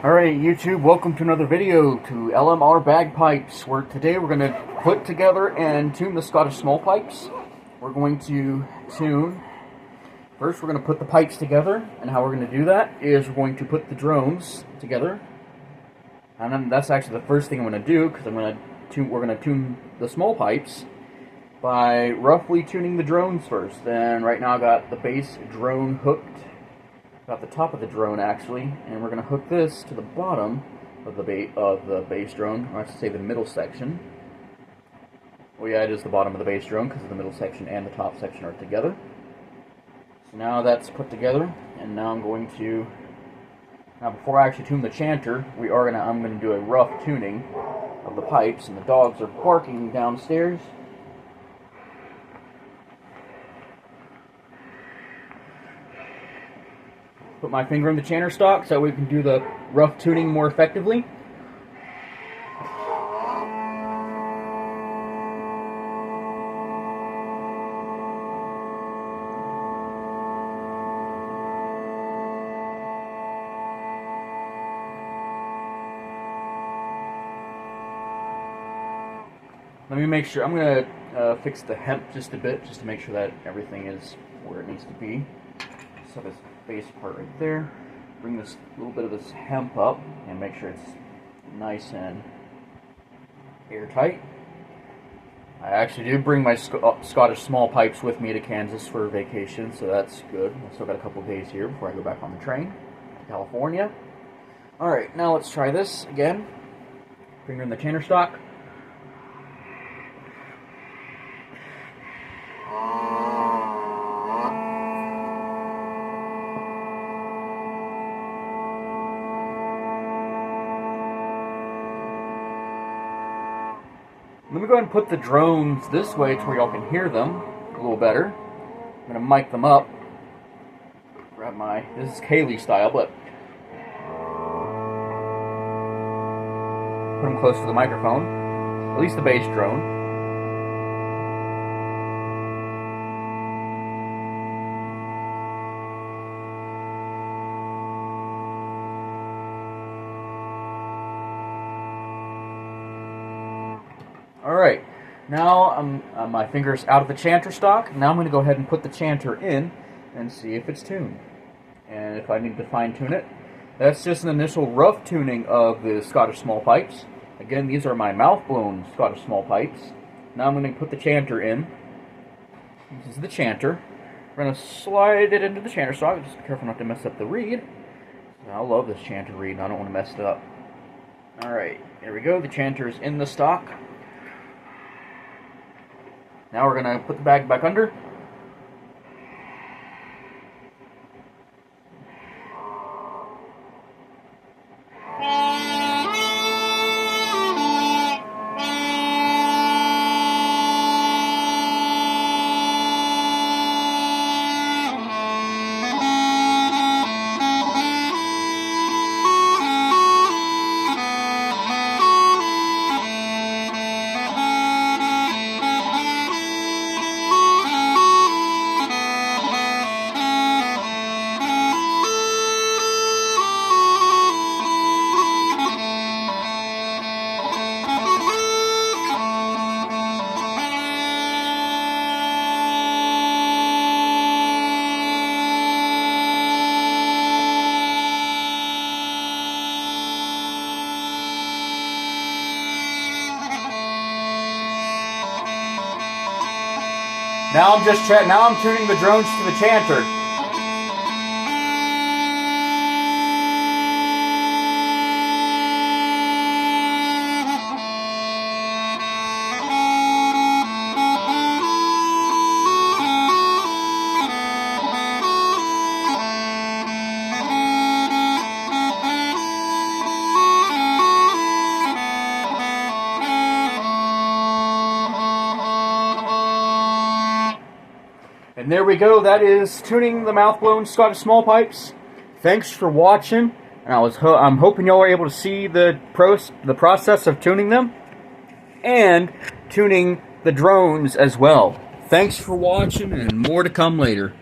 Alright YouTube, welcome to another video to LMR Bagpipes, where today we're going to put together and tune the Scottish small pipes. We're going to tune, first we're going to put the pipes together, and how we're going to do that is we're going to put the drones together. And then that's actually the first thing I'm going to do, because we're going to tune the small pipes by roughly tuning the drones first. And right now I got the base drone hooked. Got the top of the drone actually, and we're going to hook this to the bottom of the base drone, or I should say the middle section. Well, yeah, it is the bottom of the base drone because the middle section and the top section are together. So now that's put together, and now I'm going to. Now, before I actually tune the chanter, I'm going to do a rough tuning of the pipes, and the dogs are barking downstairs. Put my finger in the chanter stock so we can do the rough tuning more effectively. Let me make sure, I'm going to fix the hemp just a bit, just to make sure that everything is where it needs to be. So this base part right there, bring this little bit of this hemp up and make sure it's nice and airtight. I actually do bring my Scottish small pipes with me to Kansas for vacation, so that's good. I still got a couple days here before I go back on the train to California. Alright, now let's try this again. Finger in the chanter stock. Let me go ahead and put the drones this way to where y'all can hear them a little better. I'm going to mic them up. Grab this is Kaylee style, but put them close to the microphone. At least the bass drone. Alright, now my finger's out of the chanter stock. Now I'm going to go ahead and put the chanter in and see if it's tuned. And if I need to fine tune it, that's just an initial rough tuning of the Scottish small pipes. Again, these are my mouth-blown Scottish small pipes. Now I'm going to put the chanter in. This is the chanter. We're going to slide it into the chanter stock. Just be careful not to mess up the reed. I love this chanter reed, and I don't want to mess it up. Alright, here we go. The chanter is in the stock. Now we're going to put the bag back under. Now I'm tuning the drones to the chanter. And there we go. That is tuning the mouth-blown Scottish small pipes. Thanks for watching. And I'm hoping y'all are able to see the process of tuning them and tuning the drones as well. Thanks for watching, and more to come later.